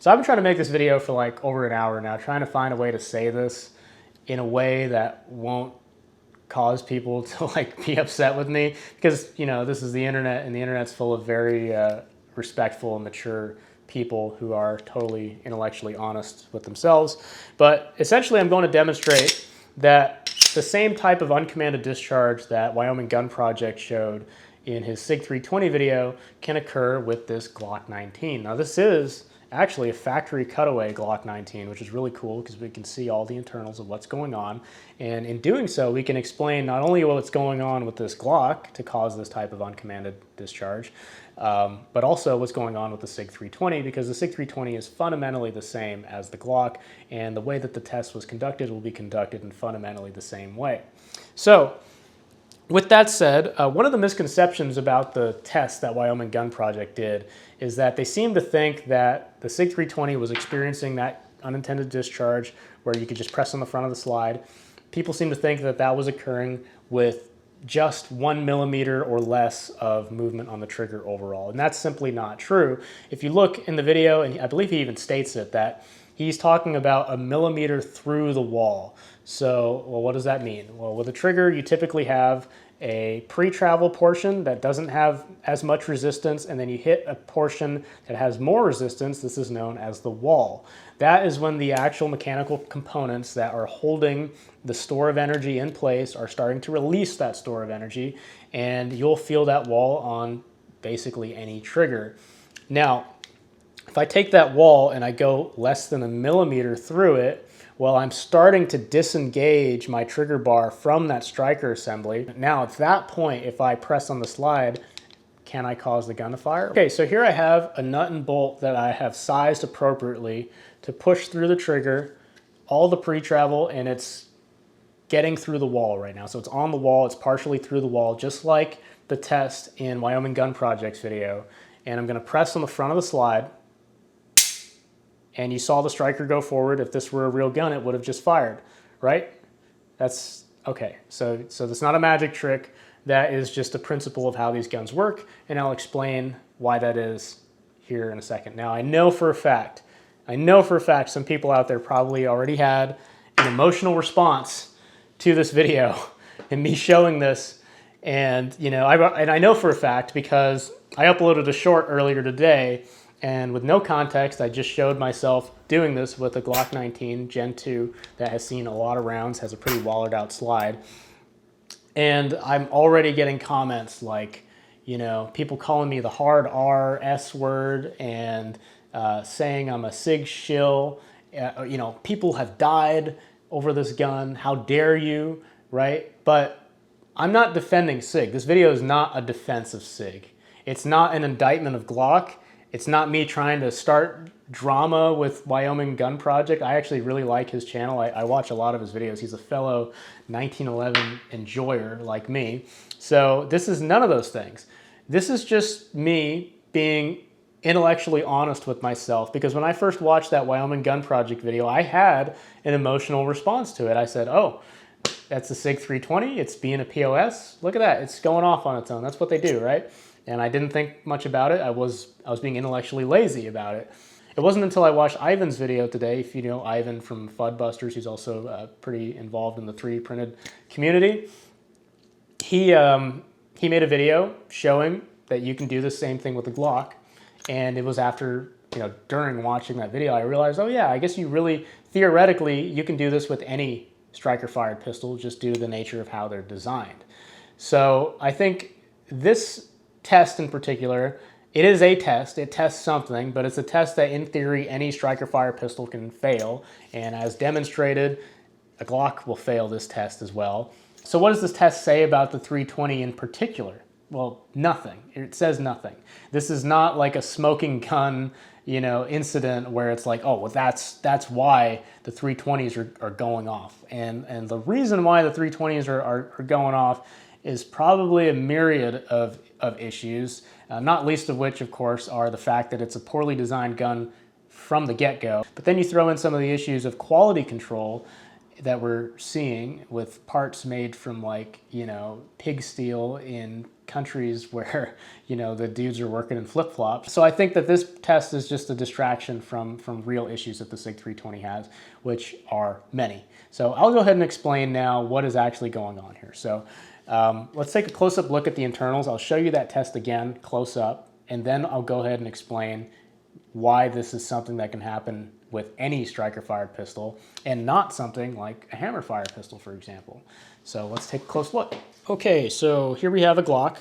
So I've been trying to make this video for like over an hour now, trying to find a way to say this in a way that won't cause people to like be upset with me, because you know this is the internet and the internet's full of very respectful and mature people who are totally intellectually honest with themselves. But essentially I'm going to demonstrate that the same type of uncommanded discharge that Wyoming Gun Project showed in his SIG 320 video can occur with this Glock 19. Now this is actually a factory cutaway Glock 19, which is really cool because we can see all the internals of what's going on. And in doing so, we can explain not only what's going on with this Glock to cause this type of uncommanded discharge, but also what's going on with the SIG 320, because the SIG 320 is fundamentally the same as the Glock, and the way that the test was conducted will be conducted in fundamentally the same way. So, with that said, one of the misconceptions about the test that Wyoming Gun Project did is that they seemed to think that the SIG 320 was experiencing that unintended discharge where you could just press on the front of the slide. People seem to think that that was occurring with just 1 millimeter or less of movement on the trigger overall, and that's simply not true. If you look in the video, and I believe he even states it, that he's talking about 1 millimeter through the wall. So, well, what does that mean? Well, with a trigger, you typically have a pre-travel portion that doesn't have as much resistance, and then you hit a portion that has more resistance. This is known as the wall. That is when the actual mechanical components that are holding the store of energy in place are starting to release that store of energy, and you'll feel that wall on basically any trigger. Now, if I take that wall and I go less than 1 millimeter through it, well, I'm starting to disengage my trigger bar from that striker assembly. Now, at that point, if I press on the slide, can I cause the gun to fire? Okay, so here I have a nut and bolt that I have sized appropriately to push through the trigger, all the pre-travel, and it's getting through the wall right now. So it's on the wall, it's partially through the wall, just like the test in Wyoming Gun Project's video. And I'm gonna press on the front of the slide, and you saw the striker go forward. If this were a real gun, it would have just fired, right? That's okay. So that's not a magic trick. That is just a principle of how these guns work, and I'll explain why that is here in a second. Now, I know for a fact some people out there probably already had an emotional response to this video and me showing this. And you know, I know for a fact because I uploaded a short earlier today, and with no context, I just showed myself doing this with a Glock 19 Gen 2 that has seen a lot of rounds, has a pretty wallered out slide. And I'm already getting comments like, you know, people calling me the hard R, S word, and saying I'm a SIG shill. You know, people have died over this gun. How dare you, right? But I'm not defending SIG. This video is not a defense of SIG. It's not an indictment of Glock. It's not me trying to start drama with Wyoming Gun Project. I actually really like his channel. I watch a lot of his videos. He's a fellow 1911 enjoyer like me. So this is none of those things. This is just me being intellectually honest with myself, because when I first watched that Wyoming Gun Project video, I had an emotional response to it. I said, oh, that's the SIG 320. It's being a POS. Look at that. It's going off on its own. That's what they do, right? And I didn't think much about it. I was being intellectually lazy about it. It wasn't until I watched Ivan's video today, if you know Ivan from Fudbusters, who's also pretty involved in the 3D printed community. He made a video showing that you can do the same thing with the Glock. And it was after, you know, during watching that video, I realized, oh yeah, I guess you really, theoretically, you can do this with any striker-fired pistol just due to the nature of how they're designed. So I think this test in particular, it is a test, it tests something, but it's a test that in theory any striker fire pistol can fail, and as demonstrated, a Glock will fail this test as well. So what does this test say about the 320 in particular? Well, nothing. It says nothing. This is not like a smoking gun, you know, incident where it's like, oh, well, that's why the 320s are going off. And the reason why the 320s are going off is probably a myriad of issues, not least of which, of course, are the fact that it's a poorly designed gun from the get-go. But then you throw in some of the issues of quality control, that we're seeing with parts made from like, pig steel in countries where, the dudes are working in flip-flops. So I think that this test is just a distraction from real issues that the SIG 320 has, which are many. So I'll go ahead and explain now what is actually going on here. So let's take a close-up look at the internals. I'll show you that test again, close up, and then I'll go ahead and explain why this is something that can happen with any striker-fired pistol and not something like a hammer-fired pistol, for example. So let's take a close look. Okay, so here we have a Glock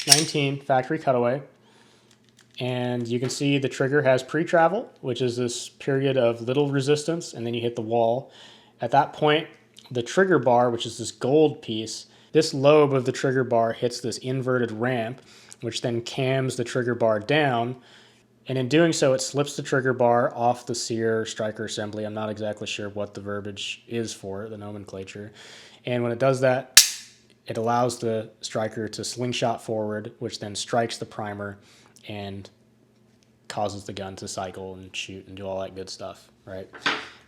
19 factory cutaway, and you can see the trigger has pre-travel, which is this period of little resistance, and then you hit the wall. At that point, the trigger bar, which is this gold piece, this lobe of the trigger bar hits this inverted ramp, which then cams the trigger bar down. And in doing so, it slips the trigger bar off the sear striker assembly. I'm not exactly sure what the verbiage is for it, the nomenclature. And when it does that, it allows the striker to slingshot forward, which then strikes the primer and causes the gun to cycle and shoot and do all that good stuff, right?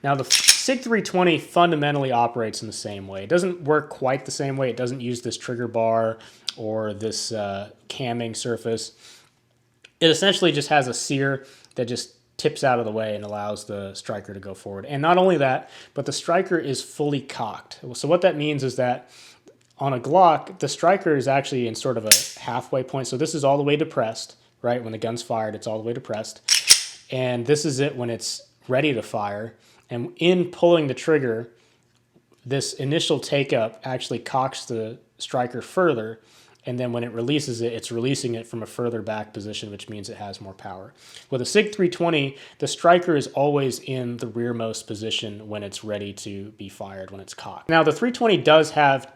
Now, the SIG 320 fundamentally operates in the same way. It doesn't work quite the same way. It doesn't use this trigger bar or this camming surface. It essentially just has a sear that just tips out of the way and allows the striker to go forward. And not only that, but the striker is fully cocked. So what that means is that on a Glock, the striker is actually in sort of a halfway point. So this is all the way depressed, right? When the gun's fired, it's all the way depressed. And this is it when it's ready to fire. And in pulling the trigger, this initial take-up actually cocks the striker further. And then when it releases it, it's releasing it from a further back position, which means it has more power. With a SIG 320, the striker is always in the rearmost position when it's ready to be fired, when it's cocked. Now, the 320 does have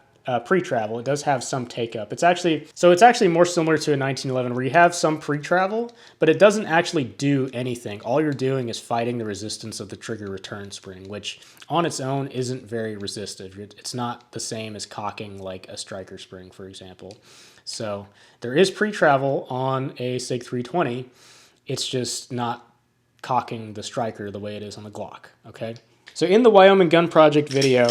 pre-travel. It does have some take-up. It's actually more similar to a 1911 where you have some pre-travel, but it doesn't actually do anything. All you're doing is fighting the resistance of the trigger return spring, which on its own isn't very resistive. It's not the same as cocking like a striker spring, for example. So there is pre-travel on a SIG 320. It's just not cocking the striker the way it is on the Glock, okay? So in the Wyoming Gun Project video,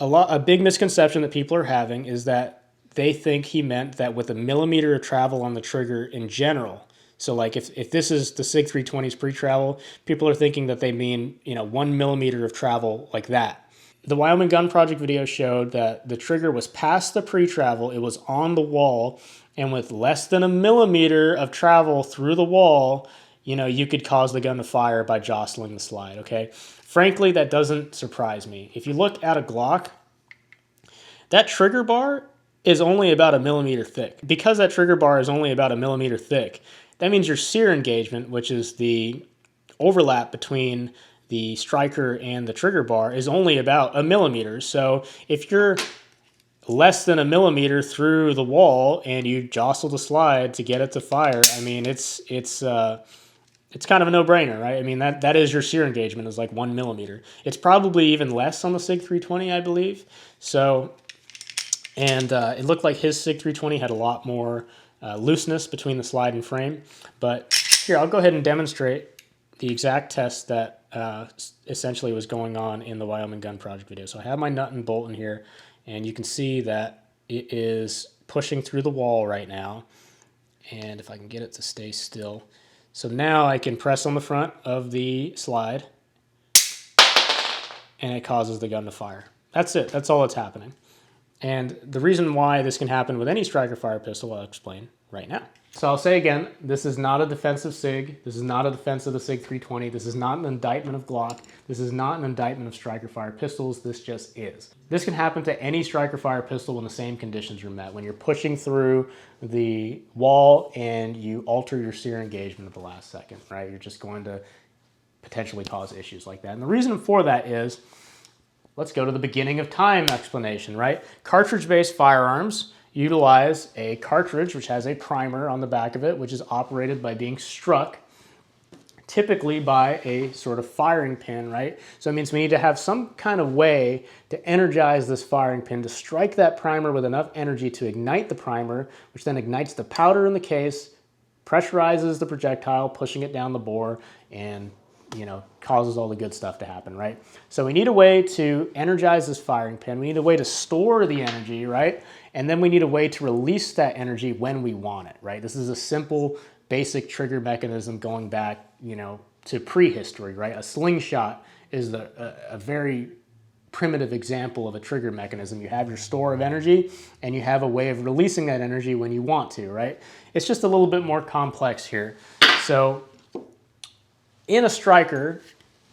a big misconception that people are having is that they think he meant that with a millimeter of travel on the trigger in general. So like if this is the SIG 320's pre-travel, people are thinking that they mean, 1 millimeter of travel like that. The Wyoming Gun Project video showed that the trigger was past the pre-travel, it was on the wall, and with less than a millimeter of travel through the wall, you could cause the gun to fire by jostling the slide, okay? Frankly, that doesn't surprise me. If you look at a Glock, that trigger bar is only about a millimeter thick. Because that trigger bar is only about a millimeter thick, that means your sear engagement, which is the overlap between the striker and the trigger bar, is only about a millimeter. So if you're less than a millimeter through the wall and you jostle the slide to get it to fire, I mean, it's kind of a no-brainer, right? I mean, that is your sear engagement is like 1 millimeter. It's probably even less on the SIG 320, I believe. So, and it looked like his SIG 320 had a lot more looseness between the slide and frame. But here, I'll go ahead and demonstrate the exact test that essentially was going on in the Wyoming Gun Project video. So I have my nut and bolt in here, and you can see that it is pushing through the wall right now. And if I can get it to stay still. So now I can press on the front of the slide and it causes the gun to fire. That's it. That's all that's happening. And the reason why this can happen with any striker fire pistol, I'll explain right now. So I'll say again, this is not a defensive SIG. This is not a defense of the SIG 320. This is not an indictment of Glock. This is not an indictment of striker fire pistols. This just is. This can happen to any striker fire pistol when the same conditions are met. When you're pushing through the wall and you alter your sear engagement at the last second, right? You're just going to potentially cause issues like that. And the reason for that is, let's go to the beginning of time explanation, right? Cartridge-based firearms utilize a cartridge which has a primer on the back of it, which is operated by being struck, typically by a sort of firing pin, right? So it means we need to have some kind of way to energize this firing pin to strike that primer with enough energy to ignite the primer, which then ignites the powder in the case, pressurizes the projectile, pushing it down the bore, and causes all the good stuff to happen, right? So we need a way to energize this firing pin. We need a way to store the energy, right? And then we need a way to release that energy when we want it, right? This is a simple, basic trigger mechanism going back, to prehistory, right? A slingshot is a very primitive example of a trigger mechanism. You have your store of energy and you have a way of releasing that energy when you want to, right? It's just a little bit more complex here. So in a striker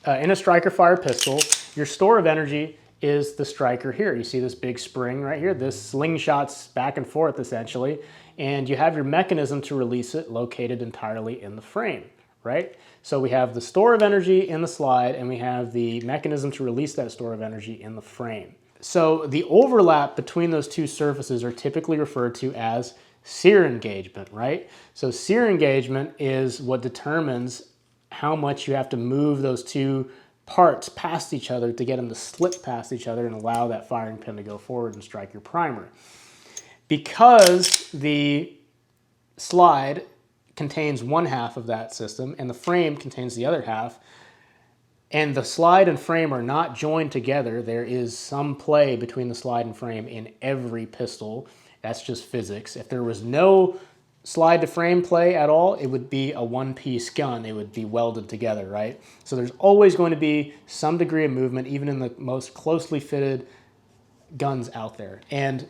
fire pistol, your store of energy is the striker here. You see this big spring right here. This slingshots back and forth essentially, and you have your mechanism to release it located entirely in the frame, right? So we have the store of energy in the slide and we have the mechanism to release that store of energy in the frame. So the overlap between those two surfaces are typically referred to as sear engagement, right? So sear engagement is what determines how much you have to move those two parts past each other to get them to slip past each other and allow that firing pin to go forward and strike your primer. Because the slide contains one half of that system and the frame contains the other half, and the slide and frame are not joined together, there is some play between the slide and frame in every pistol. That's just physics. If there was no slide to frame play at all, it would be a one-piece gun. It would be welded together, right? So there's always going to be some degree of movement, even in the most closely fitted guns out there. And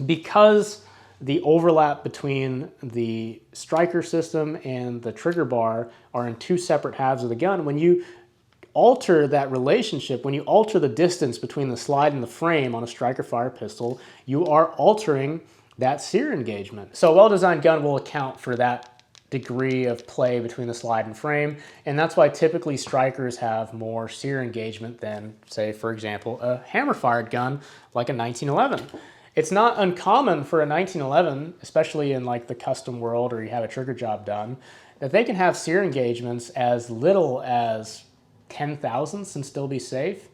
because the overlap between the striker system and the trigger bar are in two separate halves of the gun, when you alter that relationship, when you alter the distance between the slide and the frame on a striker fire pistol, you are altering that sear engagement. So a well-designed gun will account for that degree of play between the slide and frame, and that's why typically strikers have more sear engagement than, say, for example, a hammer-fired gun like a 1911. It's not uncommon for a 1911, especially in like the custom world or you have a trigger job done, that they can have sear engagements as little as 10 thousandths and still be safe.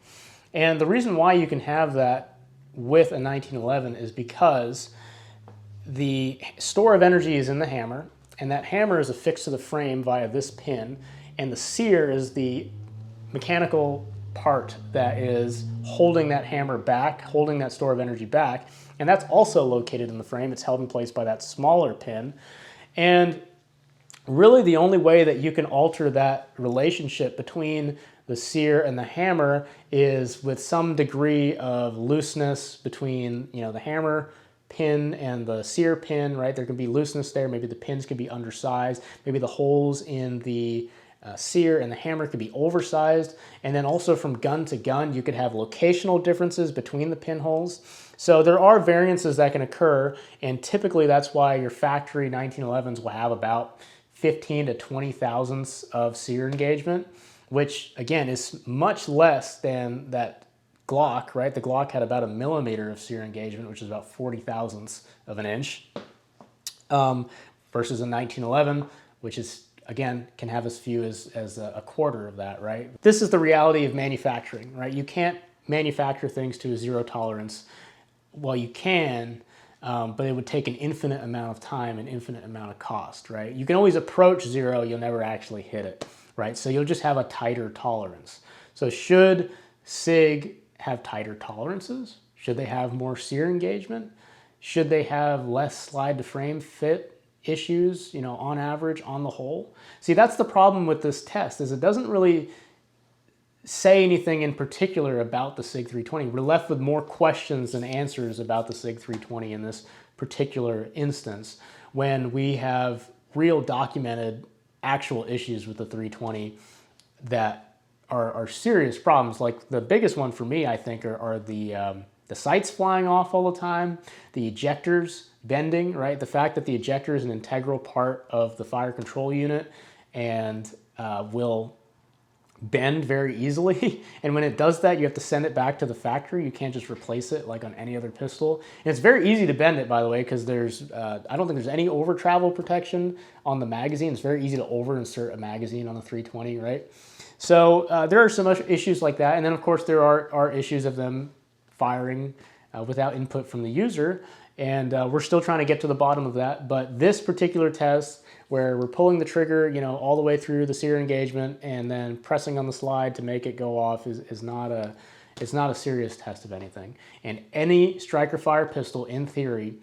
And the reason why you can have that with a 1911 is because the store of energy is in the hammer, and that hammer is affixed to the frame via this pin, and the sear is the mechanical part that is holding that hammer back, holding that store of energy back, and that's also located in the frame. It's held in place by that smaller pin. And really the only way that you can alter that relationship between the sear and the hammer is with some degree of looseness between, the hammer pin and the sear pin, right? There can be looseness there. Maybe the pins can be undersized. Maybe the holes in the sear and the hammer could be oversized. And then also from gun to gun, you could have locational differences between the pinholes. So there are variances that can occur, and typically that's why your factory 1911s will have about 15 to 20 thousandths of sear engagement, which again is much less than that Glock, right? The Glock had about 1 millimeter of sear engagement, which is about 40 thousandths of an inch, versus a 1911, which is, again, can have as few as a quarter of that, right? This is the reality of manufacturing, right? You can't manufacture things to a zero tolerance. Well, you can, but it would take an infinite amount of time and infinite amount of cost, right? You can always approach zero, you'll never actually hit it, right? So you'll just have a tighter tolerance. So should SIG have tighter tolerances? Should they have more sear engagement? Should they have less slide to frame fit issues, on average, on the whole? See, that's the problem with this test, is it doesn't really say anything in particular about the SIG 320. We're left with more questions than answers about the SIG 320 in this particular instance, when we have real documented actual issues with the 320 that are serious problems. Like the biggest one for me, I think, are the sights flying off all the time, the ejectors bending, right? The fact that the ejector is an integral part of the fire control unit and will bend very easily. And when it does that, you have to send it back to the factory. You can't just replace it like on any other pistol. And it's very easy to bend it, by the way, because there's, I don't think there's any over travel protection on the magazine. It's very easy to over insert a magazine on the 320, right? So there are some issues like that. And then of course there are issues of them firing without input from the user. And we're still trying to get to the bottom of that. But this particular test, where we're pulling the trigger, you know, all the way through the sear engagement and then pressing on the slide to make it go off, is not a serious test of anything. And any striker fire pistol, in theory,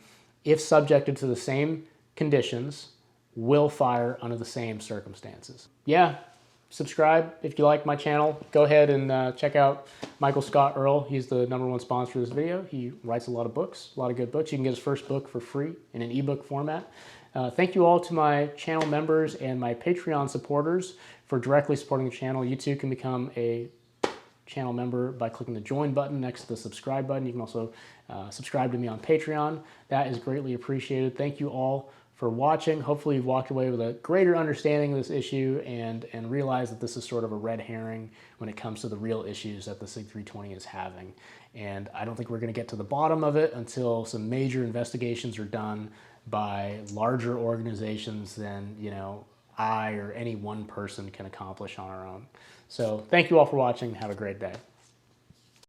if subjected to the same conditions, will fire under the same circumstances. Yeah, subscribe if you like my channel. Go ahead and check out Michael Scott Earl. He's the #1 sponsor of this video. He writes a lot of books, a lot of good books. You can get his first book for free in an ebook format. Thank you all to my channel members and my Patreon supporters for directly supporting the channel. You too can become a channel member by clicking the join button next to the subscribe button. You can also subscribe to me on Patreon. That is greatly appreciated. Thank you all for watching. Hopefully you've walked away with a greater understanding of this issue and realize that this is sort of a red herring when it comes to the real issues that the SIG 320 is having. And I don't think we're going to get to the bottom of it until some major investigations are done by larger organizations than, you know, I or any one person can accomplish on our own. So thank you all for watching. Have a great day.